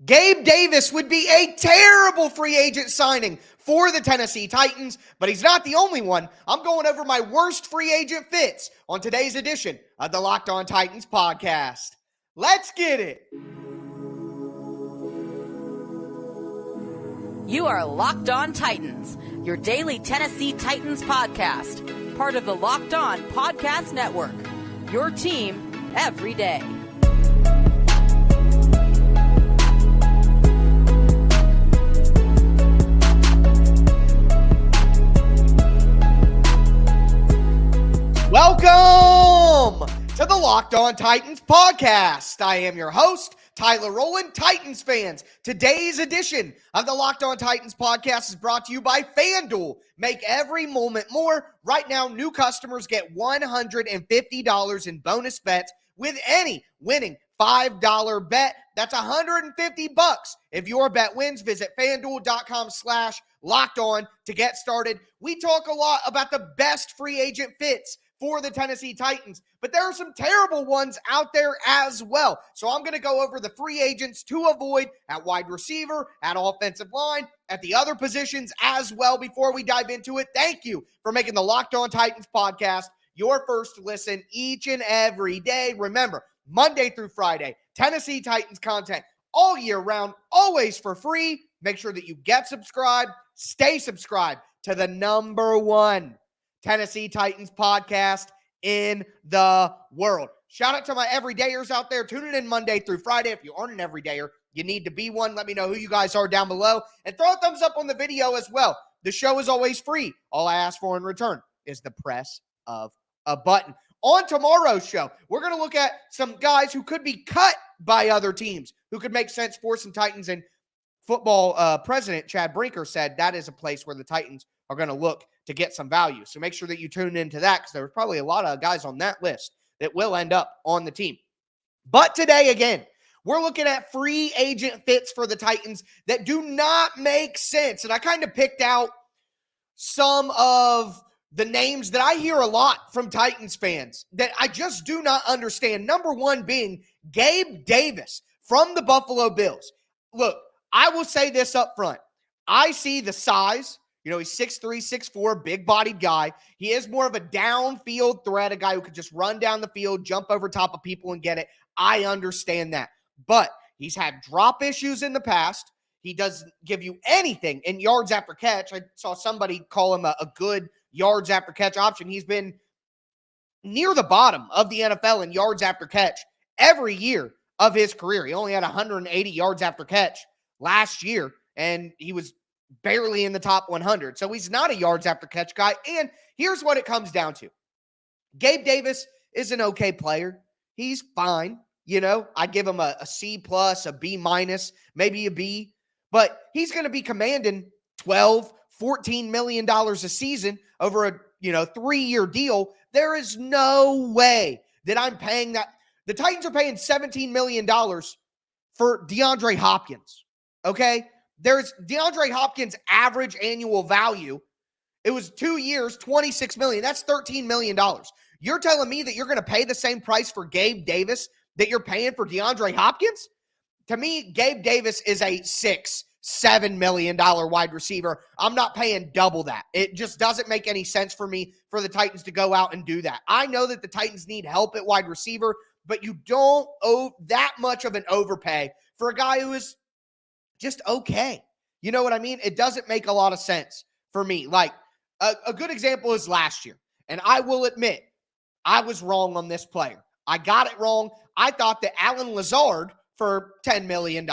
Gabe Davis would be a terrible free agent signing for the Tennessee Titans, but he's not the only one. I'm going over my worst free agent fits on today's edition of the Locked On Titans podcast. Let's get it. You are Locked On Titans, your daily Tennessee Titans podcast, part of the Locked On Podcast Network, your team every day. Welcome to the Locked On Titans podcast. I am your host, Tyler Rowland. Titans fans, today's edition of the Locked On Titans podcast is brought to you by FanDuel. Make every moment more. Right now, new customers get $150 in bonus bets with any winning $5 bet. That's $150. If your bet wins, visit FanDuel.com/LockedOn to get started. We talk a lot about the best free agent fits for the Tennessee Titans, but there are some terrible ones out there as well. So I'm going to go over the free agents to avoid at wide receiver, at offensive line, at the other positions as well before we dive into it. Thank you for making the Locked On Titans podcast your first listen each and every day. Remember, Monday through Friday, Tennessee Titans content all year round, always for free. Make sure that you get subscribed, stay subscribed to the number one Tennessee Titans podcast in the world. Shout out to my everydayers out there tuning in Monday through Friday. If you aren't an everydayer, you need to be one. Let me know who you guys are down below and throw a thumbs up on the video as well. The show is always free. All I ask for in return is the press of a button. On tomorrow's show, we're going to look at some guys who could be cut by other teams, who could make sense for some Titans. And football president Chad Brinker said that is a place where the Titans are going to look to get some value. So make sure that you tune into that, because there's probably a lot of guys on that list that will end up on the team. But today, again, we're looking at free agent fits for the Titans that do not make sense. And I kind of picked out some of the names that I hear a lot from Titans fans that I just do not understand. Number one being Gabe Davis from the Buffalo Bills. Look, I will say this up front. I see the size. You know, he's 6'3", 6'4", big-bodied guy. He is more of a downfield threat, a guy who could just run down the field, jump over top of people and get it. I understand that. But he's had drop issues in the past. He doesn't give you anything in yards after catch. I saw somebody call him a good yards after catch option. He's been near the bottom of the NFL in yards after catch every year of his career. He only had 180 yards after catch last year, and he was barely in the top 100. So he's not a yards after catch guy. And here's what it comes down to. Gabe Davis is an okay player. He's fine. You know, I'd give him a C+, a B-, maybe a B. But he's going to be commanding $12, $14 million a season over a 3-year deal. There is no way that I'm paying that. The Titans are paying $17 million for DeAndre Hopkins. Okay? There's DeAndre Hopkins' average annual value. It was 2 years, $26 million. That's $13 million. You're telling me that you're going to pay the same price for Gabe Davis that you're paying for DeAndre Hopkins? To me, Gabe Davis is a $6-7 million wide receiver. I'm not paying double that. It just doesn't make any sense for me for the Titans to go out and do that. I know that the Titans need help at wide receiver, but you don't owe that much of an overpay for a guy who is just okay. You know what I mean? It doesn't make a lot of sense for me. Like, a good example is last year. And I will admit, I was wrong on this player. I got it wrong. I thought that Allen Lazard for $10 million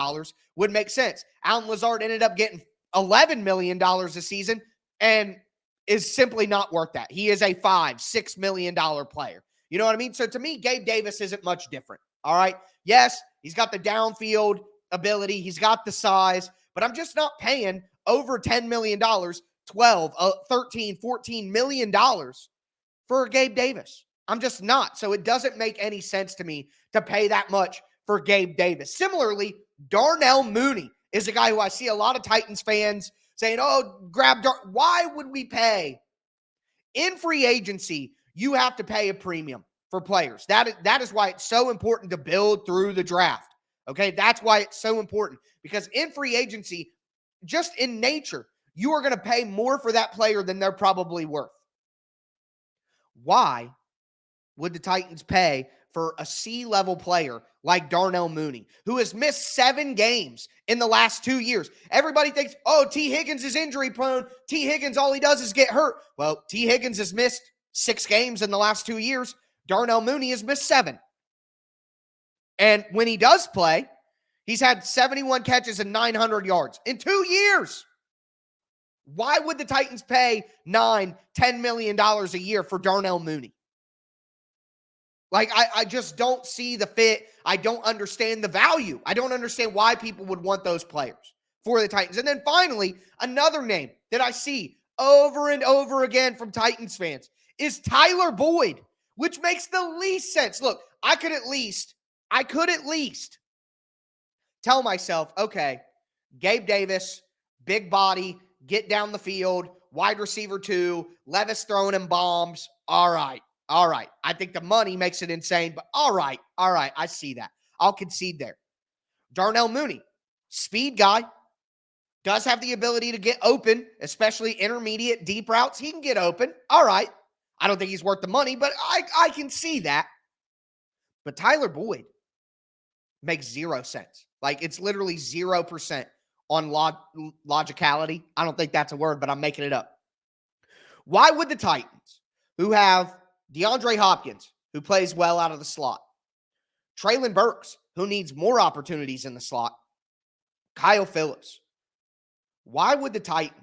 would make sense. Allen Lazard ended up getting $11 million a season and is simply not worth that. He is a $5-6 million player. You know what I mean? So to me, Gabe Davis isn't much different. All right. Yes, he's got the downfield ability. He's got the size, but I'm just not paying over $10 million, 12, 13, $14 million for Gabe Davis. I'm just not. So it doesn't make any sense to me to pay that much for Gabe Davis. Similarly, Darnell Mooney is a guy who I see a lot of Titans fans saying, oh, why would we pay? In free agency, you have to pay a premium for players. That is why it's so important to build through the draft. Okay, that's why it's so important, because in free agency, just in nature, you are going to pay more for that player than they're probably worth. Why would the Titans pay for a C-level player like Darnell Mooney, who has missed 7 games in the last 2 years? Everybody thinks, oh, T. Higgins is injury prone. T. Higgins, all he does is get hurt. Well, T. Higgins has missed 6 games in the last 2 years. Darnell Mooney has missed 7. And when he does play, he's had 71 catches and 900 yards in 2 years. Why would the Titans pay $9, $10 million a year for Darnell Mooney? Like, I just don't see the fit. I don't understand the value. I don't understand why people would want those players for the Titans. And then finally, another name that I see over and over again from Titans fans is Tyler Boyd, which makes the least sense. Look, I could at least tell myself, okay, Gabe Davis, big body, get down the field, wide receiver 2, Levis throwing him bombs. All right. I think the money makes it insane, but all right. I see that. I'll concede there. Darnell Mooney, speed guy, does have the ability to get open, especially intermediate, deep routes. He can get open. All right. I don't think he's worth the money, but I can see that. But Tyler Boyd makes 0 sense. Like, it's literally 0% on logicality. I don't think that's a word, but I'm making it up. Why would the Titans, who have DeAndre Hopkins, who plays well out of the slot, Treylon Burks, who needs more opportunities in the slot, Kyle Phillips, why would the Titans,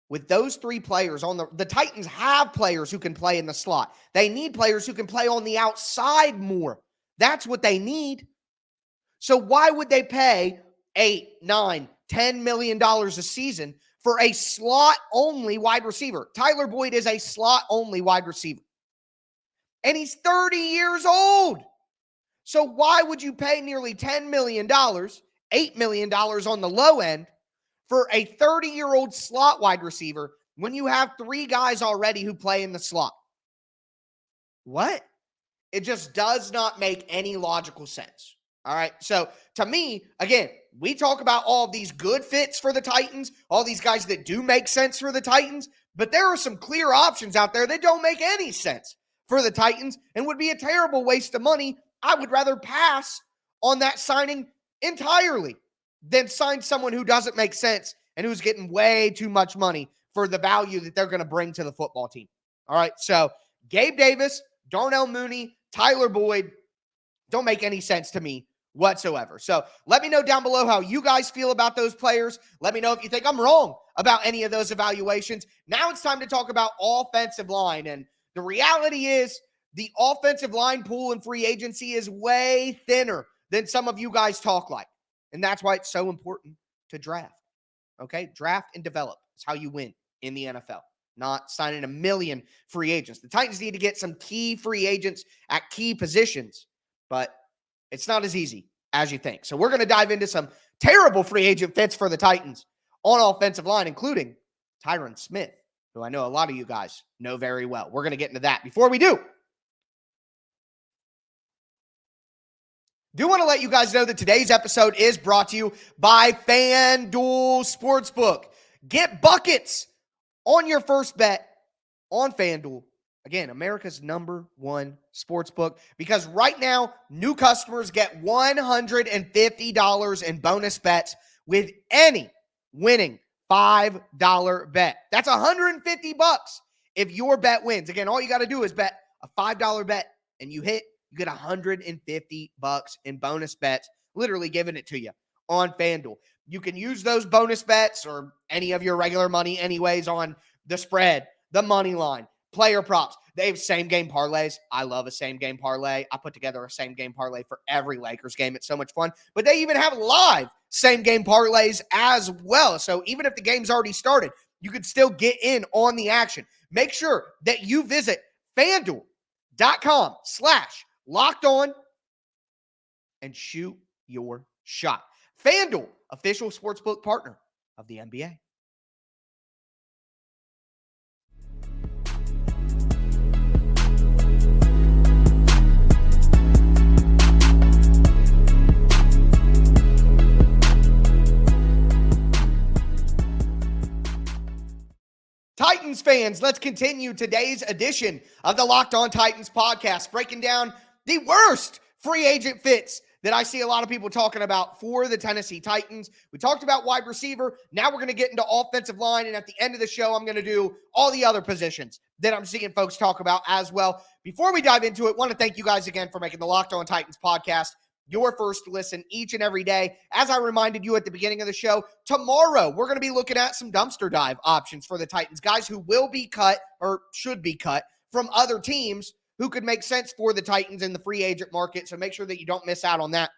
with those 3 players on the Titans have players who can play in the slot. They need players who can play on the outside more. That's what they need. So why would they pay $8, $9, $10 million a season for a slot-only wide receiver? Tyler Boyd is a slot-only wide receiver. And he's 30 years old. So why would you pay nearly $10 million, $8 million on the low end, for a 30-year-old slot wide receiver when you have 3 guys already who play in the slot? What? It just does not make any logical sense. All right. So to me, again, we talk about all of these good fits for the Titans, all these guys that do make sense for the Titans, but there are some clear options out there that don't make any sense for the Titans and would be a terrible waste of money. I would rather pass on that signing entirely than sign someone who doesn't make sense and who's getting way too much money for the value that they're going to bring to the football team. All right. So Gabe Davis, Darnell Mooney, Tyler Boyd don't make any sense to me whatsoever. So let me know down below how you guys feel about those players. Let me know if you think I'm wrong about any of those evaluations. Now it's time to talk about offensive line. And the reality is the offensive line pool in free agency is way thinner than some of you guys talk like. And that's why it's so important to draft. Okay? Draft and develop. That's how you win in the NFL. Not signing a million free agents. The Titans need to get some key free agents at key positions, but it's not as easy as you think. So we're going to dive into some terrible free agent fits for the Titans on offensive line, including Tyron Smith, who I know a lot of you guys know very well. We're going to get into that. Before we do want to let you guys know that today's episode is brought to you by FanDuel Sportsbook. Get buckets on your first bet on FanDuel. Again, America's #1 sportsbook, because right now, new customers get $150 in bonus bets with any winning $5 bet. That's $150 if your bet wins. Again, all you got to do is bet a $5 bet and you hit, you get $150 in bonus bets, literally giving it to you on FanDuel. You can use those bonus bets or any of your regular money anyways on the spread, the money line, player props. They have same-game parlays. I love a same-game parlay. I put together a same-game parlay for every Lakers game. It's so much fun. But they even have live same-game parlays as well. So even if the game's already started, you could still get in on the action. Make sure that you visit FanDuel.com/lockedon and shoot your shot. FanDuel, official sportsbook partner of the NBA. Titans fans, let's continue today's edition of the Locked On Titans podcast, breaking down the worst free agent fits that I see a lot of people talking about for the Tennessee Titans. We talked about wide receiver. Now we're going to get into offensive line. And at the end of the show, I'm going to do all the other positions that I'm seeing folks talk about as well. Before we dive into it, I want to thank you guys again for making the Locked On Titans podcast your first listen each and every day. As I reminded you at the beginning of the show, tomorrow we're going to be looking at some dumpster dive options for the Titans, guys who will be cut or should be cut from other teams who could make sense for the Titans in the free agent market. So make sure that you don't miss out on that.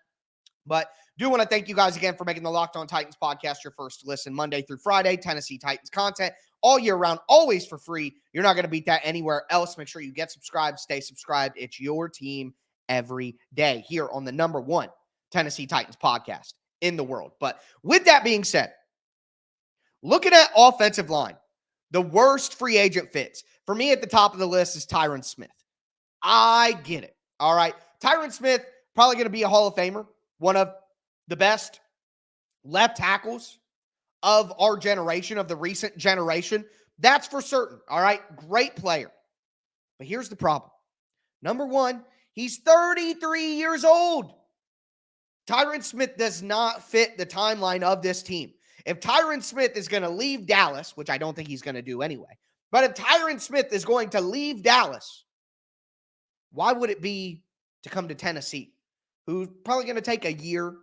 But do want to thank you guys again for making the Locked On Titans podcast your first listen Monday through Friday. Tennessee Titans content all year round, always for free. You're not going to beat that anywhere else. Make sure you get subscribed, stay subscribed. It's your team every day here on the number one Tennessee Titans podcast in the world. But with that being said, looking at offensive line, the worst free agent fits for me at the top of the list is Tyron Smith. I get it. All right. Tyron Smith, probably going to be a Hall of Famer, one of the best left tackles of our generation, of the recent generation. That's for certain. All right. Great player. But here's the problem. Number one, he's 33 years old. Tyron Smith does not fit the timeline of this team. If Tyron Smith is going to leave Dallas, which I don't think he's going to do anyway, but if Tyron Smith is going to leave Dallas, why would it be to come to Tennessee, who's probably going to take a year,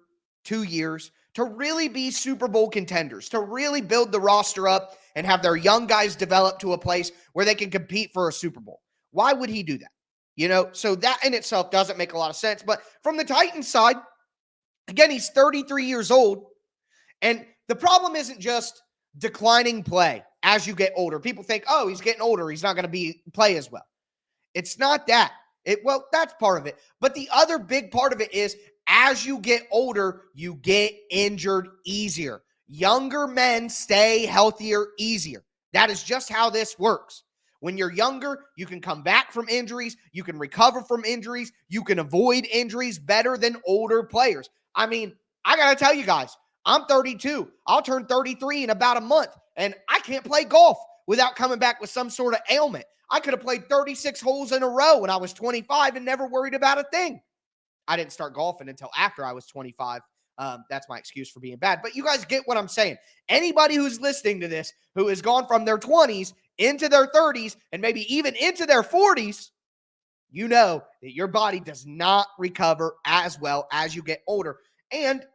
2 years to really be Super Bowl contenders, to really build the roster up and have their young guys develop to a place where they can compete for a Super Bowl? Why would he do that? You know, so that in itself doesn't make a lot of sense. But from the Titans side, again, he's 33 years old. And the problem isn't just declining play as you get older. People think, oh, he's getting older, he's not going to play as well. It's not that. Well, that's part of it. But the other big part of it is as you get older, you get injured easier. Younger men stay healthier easier. That is just how this works. When you're younger, you can come back from injuries. You can recover from injuries. You can avoid injuries better than older players. I mean, I got to tell you guys, I'm 32. I'll turn 33 in about a month, and I can't play golf without coming back with some sort of ailment. I could have played 36 holes in a row when I was 25 and never worried about a thing. I didn't start golfing until after I was 25. That's my excuse for being bad. But you guys get what I'm saying. Anybody who's listening to this who has gone from their 20s into their 30s and maybe even into their 40s, you know that your body does not recover as well as you get older. And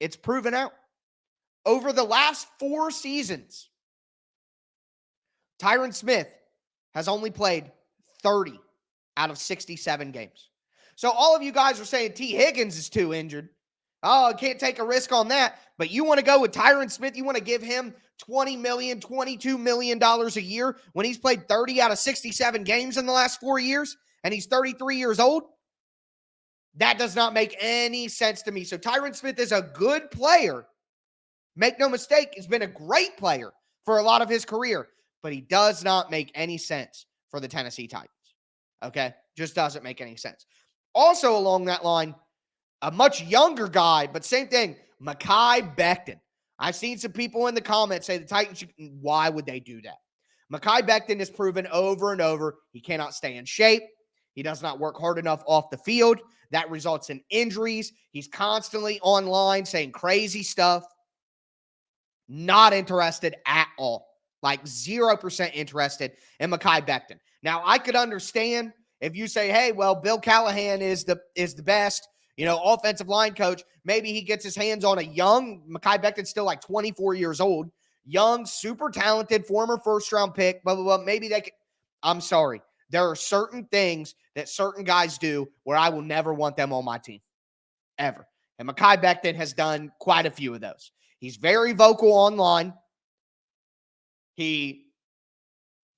it's proven out. Over the last 4 seasons, Tyron Smith has only played 30 out of 67 games. So all of you guys are saying T. Higgins is too injured. Oh, I can't take a risk on that. But you want to go with Tyron Smith? You want to give him $20 million, $22 million a year when he's played 30 out of 67 games in the last 4 years and he's 33 years old? That does not make any sense to me. So Tyron Smith is a good player. Make no mistake, he's been a great player for a lot of his career, but he does not make any sense for the Tennessee Titans. Okay? Just doesn't make any sense. Also along that line, a much younger guy, but same thing, Mehki Becton. I've seen some people in the comments say the Titans why would they do that? Mehki Becton has proven over and over he cannot stay in shape. He does not work hard enough off the field. That results in injuries. He's constantly online saying crazy stuff. Not interested at all. Like 0% interested in Mehki Becton. Now, I could understand if you say, hey, well, Bill Callahan is the best, offensive line coach. Maybe he gets his hands on a young, Mehki Becton's still like 24 years old, young, super talented, former first-round pick, blah, blah, blah. Maybe they could. I'm sorry. There are certain things that certain guys do where I will never want them on my team, ever. And Mehki Becton has done quite a few of those. He's very vocal online. He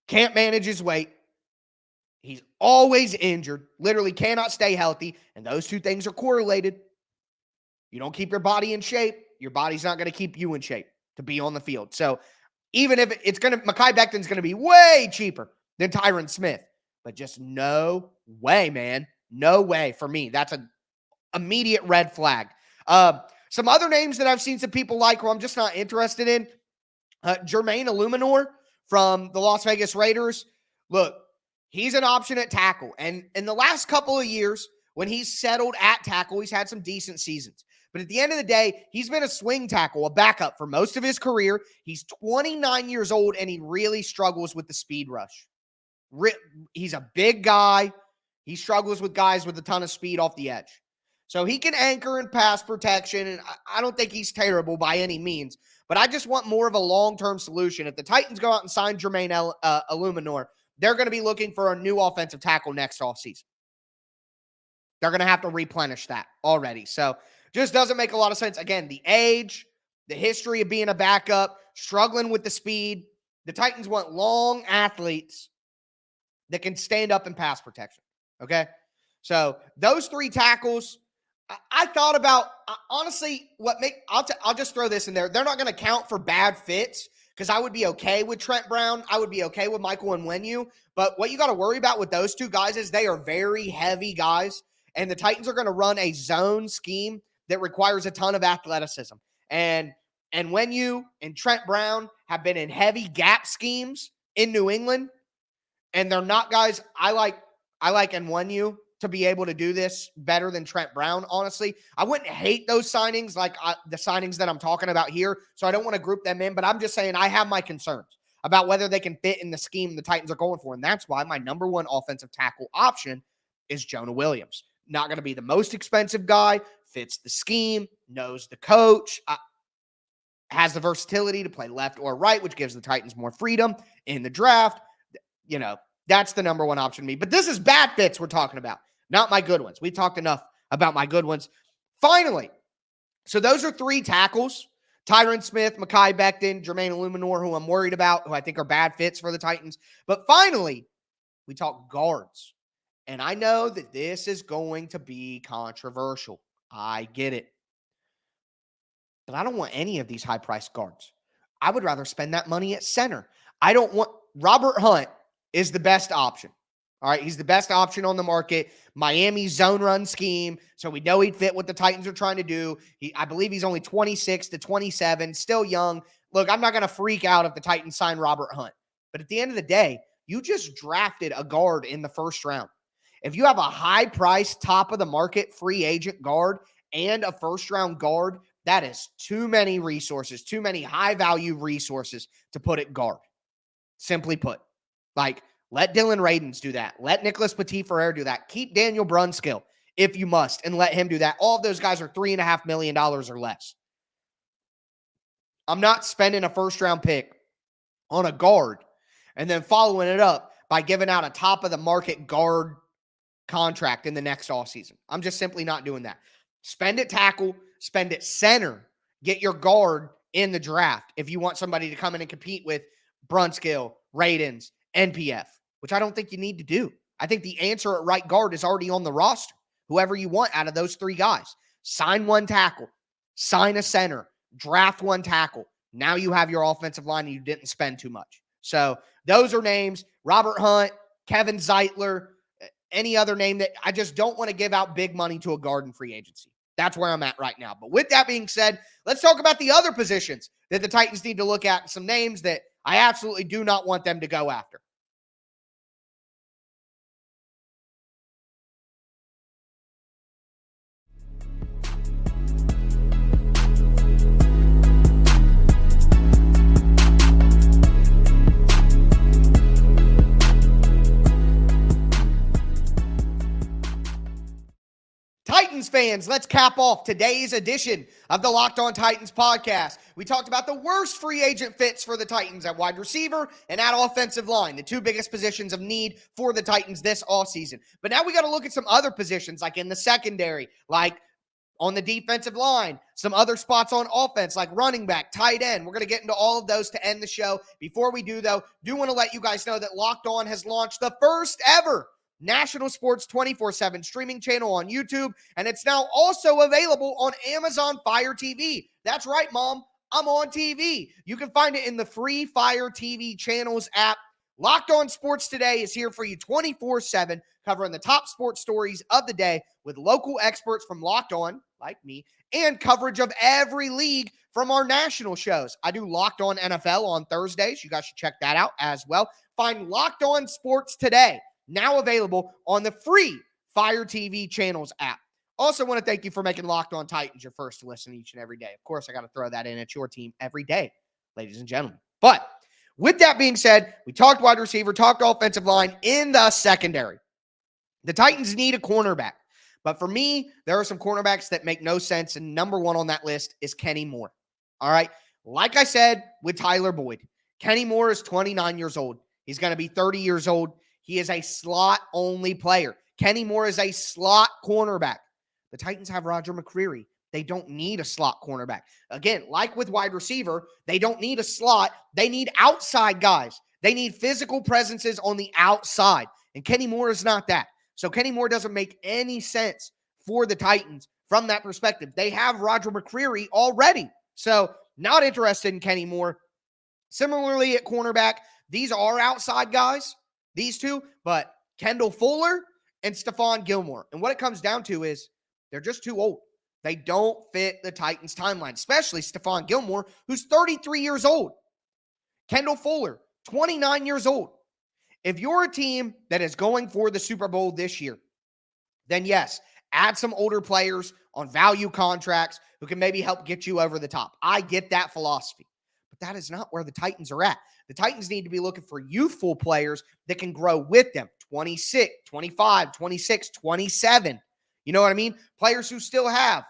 can't manage his weight. He's always injured, literally cannot stay healthy, and those two things are correlated. You don't keep your body in shape, your body's not going to keep you in shape to be on the field. So even if Mehki Becton's going to be way cheaper than Tyron Smith, but just no way, man. No way for me. That's an immediate red flag. Some other names that I've seen some people like who I'm just not interested in. Jermaine Illuminor from the Las Vegas Raiders. Look, he's an option at tackle. And in the last couple of years, when he's settled at tackle, he's had some decent seasons. But at the end of the day, he's been a swing tackle, a backup for most of his career. He's 29 years old, and he really struggles with the speed rush. He's a big guy. He struggles with guys with a ton of speed off the edge. So he can anchor in pass protection, and I don't think he's terrible by any means. But I just want more of a long-term solution. If the Titans go out and sign Jermaine Illuminor, they're going to be looking for a new offensive tackle next offseason. They're going to have to replenish that already. So just doesn't make a lot of sense. Again, the age, the history of being a backup, struggling with the speed. The Titans want long athletes that can stand up in pass protection. Okay? So those three tackles, I thought about, honestly, I'll just throw this in there. They're not going to count for bad fits because I would be okay with Trent Brown. I would be okay with Michael Onwenu. But what you got to worry about with those two guys is they are very heavy guys, and the Titans are going to run a zone scheme that requires a ton of athleticism. And Onwenu and Trent Brown have been in heavy gap schemes in New England, and they're not guys I like Onwenu to be able to do this better than Trent Brown, honestly. I wouldn't hate those signings like the signings that I'm talking about here, so I don't want to group them in, but I'm just saying I have my concerns about whether they can fit in the scheme the Titans are going for, and that's why my number one offensive tackle option is Jonah Williams. Not going to be the most expensive guy, fits the scheme, knows the coach, has the versatility to play left or right, which gives the Titans more freedom in the draft. You know, that's the number one option to me. But this is bad fits we're talking about, not my good ones. We talked enough about my good ones. Finally, so those are three tackles. Tyron Smith, Mehki Becton, Jermaine Illuminor, who I'm worried about, who I think are bad fits for the Titans. But finally, we talk guards. And I know that this is going to be controversial. I get it. But I don't want any of these high-priced guards. I would rather spend that money at center. I don't want – Robert Hunt is the best option. All right, he's the best option on the market. Miami's zone run scheme, so we know he'd fit what the Titans are trying to do. I believe he's only 26 to 27, still young. Look, I'm not going to freak out if the Titans sign Robert Hunt. But at the end of the day, you just drafted a guard in the first round. If you have a high-priced, top-of-the-market free agent guard and a first-round guard, that is too many resources, too many high-value resources to put at guard. Simply put. Like, let Dylan Radins do that. Let Nicholas Petit-Frere do that. Keep Daniel Brunskill if you must and let him do that. All of those guys are $3.5 million or less. I'm not spending a first-round pick on a guard and then following it up by giving out a top-of-the-market guard contract in the next offseason. I'm just simply not doing that. Spend it tackle, spend it center, get your guard in the draft if you want somebody to come in and compete with Brunskill, Radins, NPF, which I don't think you need to do. I think the answer at right guard is already on the roster. Whoever you want out of those three guys. Sign one tackle, sign a center, draft one tackle. Now you have your offensive line and you didn't spend too much. So those are names. Robert Hunt, Kevin Zeitler, any other name that I just don't want to give out big money to a guard in free agency. That's where I'm at right now. But with that being said, let's talk about the other positions that the Titans need to look at. Some names that I absolutely do not want them to go after. Titans fans, let's cap off today's edition of the Locked On Titans podcast. We talked about the worst free agent fits for the Titans at wide receiver and at offensive line, the two biggest positions of need for the Titans this offseason. But now we got to look at some other positions, like in the secondary, like on the defensive line, some other spots on offense, like running back, tight end. We're going to get into all of those to end the show. Before we do, though, do want to let you guys know that Locked On has launched the first ever national sports 24/7 streaming channel on YouTube, and it's now also available on Amazon Fire TV. That's right, Mom. I'm on TV. You can find it in the free Fire TV channels app. Locked On Sports Today is here for you 24/7, covering the top sports stories of the day with local experts from Locked On, like me, and coverage of every league from our national shows. I do Locked On NFL on Thursdays. You guys should check that out as well. Find Locked On Sports Today, now available on the free Fire TV Channels app. Also want to thank you for making Locked On Titans your first to listen each and every day. Of course, I got to throw that in at your team every day, ladies and gentlemen. But with that being said, we talked wide receiver, talked offensive line in the secondary. The Titans need a cornerback. But for me, there are some cornerbacks that make no sense, and number one on that list is Kenny Moore. All right? Like I said with Tyler Boyd, Kenny Moore is 29 years old. He's going to be 30 years old. He is a slot-only player. Kenny Moore is a slot cornerback. The Titans have Roger McCreary. They don't need a slot cornerback. Again, like with wide receiver, they don't need a slot. They need outside guys. They need physical presences on the outside. And Kenny Moore is not that. So Kenny Moore doesn't make any sense for the Titans from that perspective. They have Roger McCreary already. So not interested in Kenny Moore. Similarly at cornerback, these are outside guys, these two, but Kendall Fuller and Stephon Gilmore. And what it comes down to is they're just too old. They don't fit the Titans' timeline, especially Stephon Gilmore, who's 33 years old. Kendall Fuller, 29 years old. If you're a team that is going for the Super Bowl this year, then yes, add some older players on value contracts who can maybe help get you over the top. I get that philosophy, but that is not where the Titans are at. The Titans need to be looking for youthful players that can grow with them, 26, 25, 26, 27. You know what I mean? Players who still have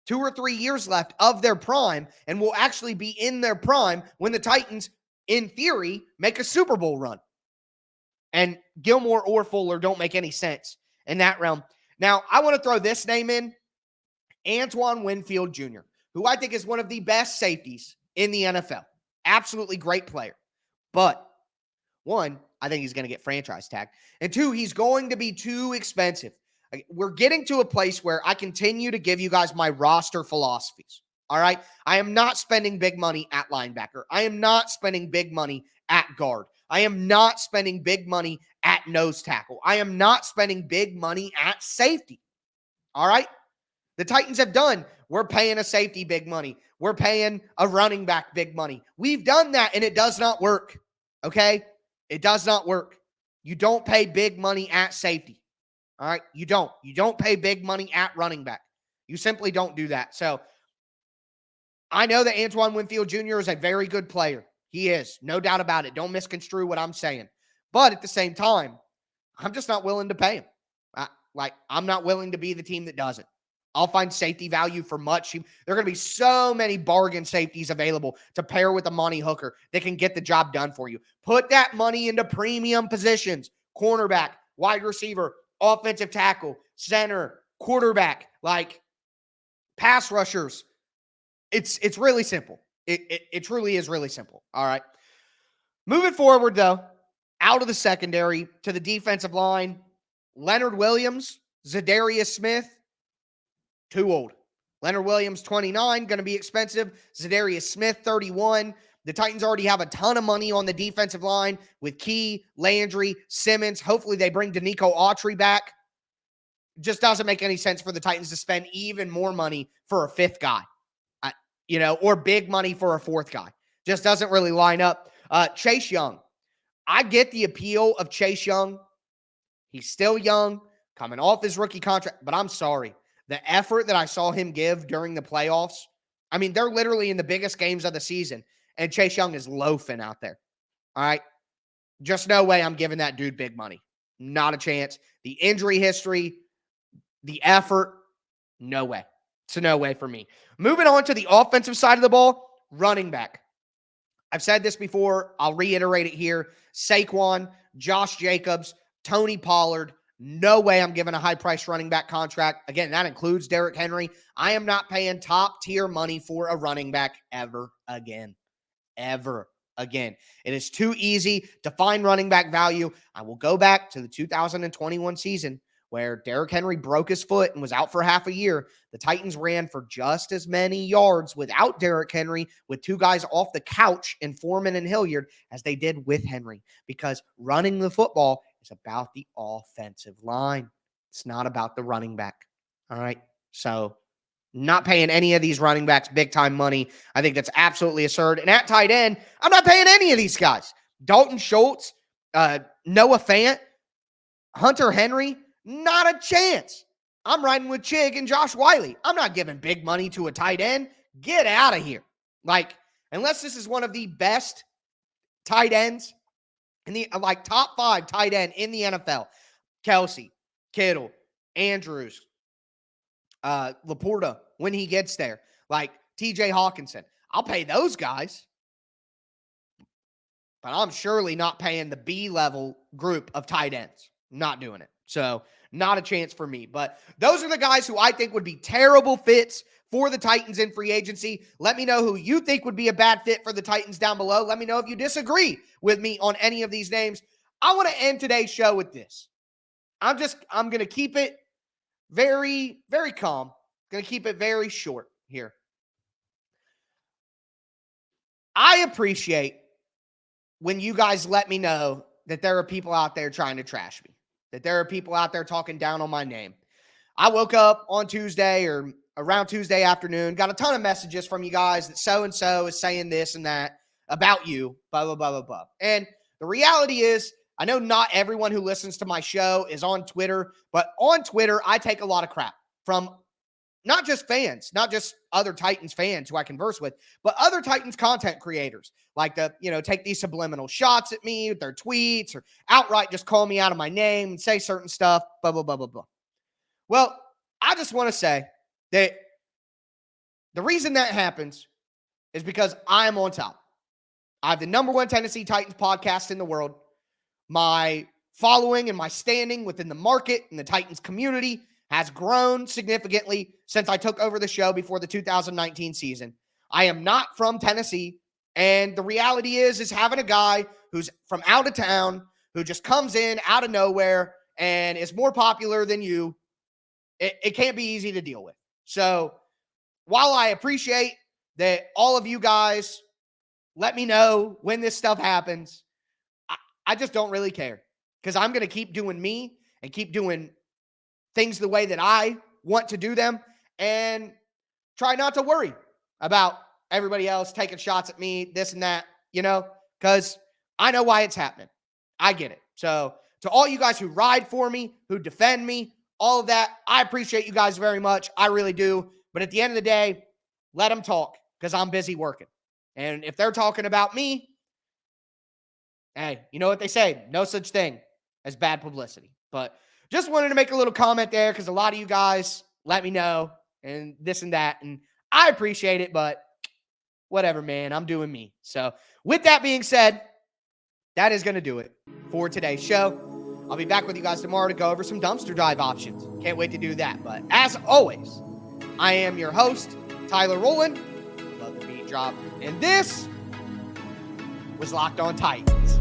2 or 3 years left of their prime and will actually be in their prime when the Titans, in theory, make a Super Bowl run. And Gilmore or Fuller don't make any sense in that realm. Now, I want to throw this name in, Antoine Winfield Jr., who I think is one of the best safeties in the NFL. Absolutely great player. But, one, I think he's going to get franchise tagged. And two, he's going to be too expensive. We're getting to a place where I continue to give you guys my roster philosophies. All right? I am not spending big money at linebacker. I am not spending big money at guard. I am not spending big money at nose tackle. I am not spending big money at safety. All right? The Titans have done. We're paying a safety big money. We're paying a running back big money. We've done that, and it does not work. Okay? It does not work. You don't pay big money at safety. All right? You don't. You don't pay big money at running back. You simply don't do that. So, I know that Antoine Winfield Jr. is a very good player. He is. No doubt about it. Don't misconstrue what I'm saying. But at the same time, I'm just not willing to pay him. I'm not willing to be the team that does it. I'll find safety value for much. There are going to be so many bargain safeties available to pair with a Monty Hooker that can get the job done for you. Put that money into premium positions. Cornerback, wide receiver, offensive tackle, center, quarterback, like pass rushers. It's really simple. It truly is really simple. All right. Moving forward, though, out of the secondary to the defensive line, Leonard Williams, Zadarius Smith, too old. Leonard Williams, 29, going to be expensive. Zadarius Smith, 31. The Titans already have a ton of money on the defensive line with Key, Landry, Simmons. Hopefully they bring Danico Autry back. Just doesn't make any sense for the Titans to spend even more money for a fifth guy, or big money for a fourth guy. Just doesn't really line up. Chase Young. I get the appeal of Chase Young. He's still young, coming off his rookie contract, but I'm sorry. The effort that I saw him give during the playoffs, I mean, they're literally in the biggest games of the season, and Chase Young is loafing out there. All right? Just no way I'm giving that dude big money. Not a chance. The injury history, the effort, no way. It's a no way for me. Moving on to the offensive side of the ball, running back. I've said this before. I'll reiterate it here. Saquon, Josh Jacobs, Tony Pollard. No way I'm giving a high-priced running back contract. Again, that includes Derrick Henry. I am not paying top-tier money for a running back ever again. Ever again. It is too easy to find running back value. I will go back to the 2021 season where Derrick Henry broke his foot and was out for half a year. The Titans ran for just as many yards without Derrick Henry, with two guys off the couch in Foreman and Hilliard, as they did with Henry, because running the football is about the offensive line. It's not about the running back. All right. So not paying any of these running backs big time money. I think that's absolutely absurd. And at tight end, I'm not paying any of these guys. Dalton Schultz, Noah Fant, Hunter Henry, not a chance. I'm riding with Chig and Josh Wiley. I'm not giving big money to a tight end. Get out of here. Like, unless this is one of the best tight ends in the top 5 tight end in the NFL. Kelsey, Kittle, Andrews, Laporta, when he gets there, like TJ Hawkinson. I'll pay those guys, but I'm surely not paying the B-level group of tight ends. Not doing it. So not a chance for me. But those are the guys who I think would be terrible fits for the Titans in free agency. Let me know who you think would be a bad fit for the Titans down below. Let me know if you disagree with me on any of these names. I want to end today's show with this. I'm going to keep it very, very calm. Going to keep it very short here. I appreciate when you guys let me know that there are people out there trying to trash me, that there are people out there talking down on my name. I woke up on Tuesday or around Tuesday afternoon, got a ton of messages from you guys that so-and-so is saying this and that about you, blah, blah, blah, blah, blah. And the reality is, I know not everyone who listens to my show is on Twitter, but on Twitter, I take a lot of crap from not just fans, not just other Titans fans who I converse with, but other Titans content creators like take these subliminal shots at me with their tweets or outright just call me out of my name and say certain stuff, blah, blah, blah, blah, blah. Well, I just want to say that the reason that happens is because I am on top. I have the #1 Tennessee Titans podcast in the world. My following and my standing within the market and the Titans community has grown significantly since I took over the show before the 2019 season. I am not from Tennessee, and the reality is having a guy who's from out of town, who just comes in out of nowhere and is more popular than you, it can't be easy to deal with. So while I appreciate that all of you guys let me know when this stuff happens, I just don't really care, because I'm going to keep doing me and keep doing things the way that I want to do them and try not to worry about everybody else taking shots at me, this and that, because I know why it's happening. I get it. So to all you guys who ride for me, who defend me, all of that, I appreciate you guys very much. I really do. But at the end of the day, let them talk, because I'm busy working. And if they're talking about me, hey, you know what they say? No such thing as bad publicity. But just wanted to make a little comment there, because a lot of you guys let me know and this and that. And I appreciate it, but whatever, man. I'm doing me. So with that being said, that is going to do it for today's show. I'll be back with you guys tomorrow to go over some dumpster dive options. Can't wait to do that. But as always, I am your host, Tyler Rowland. Love the beat drop. And this was Locked On Titans.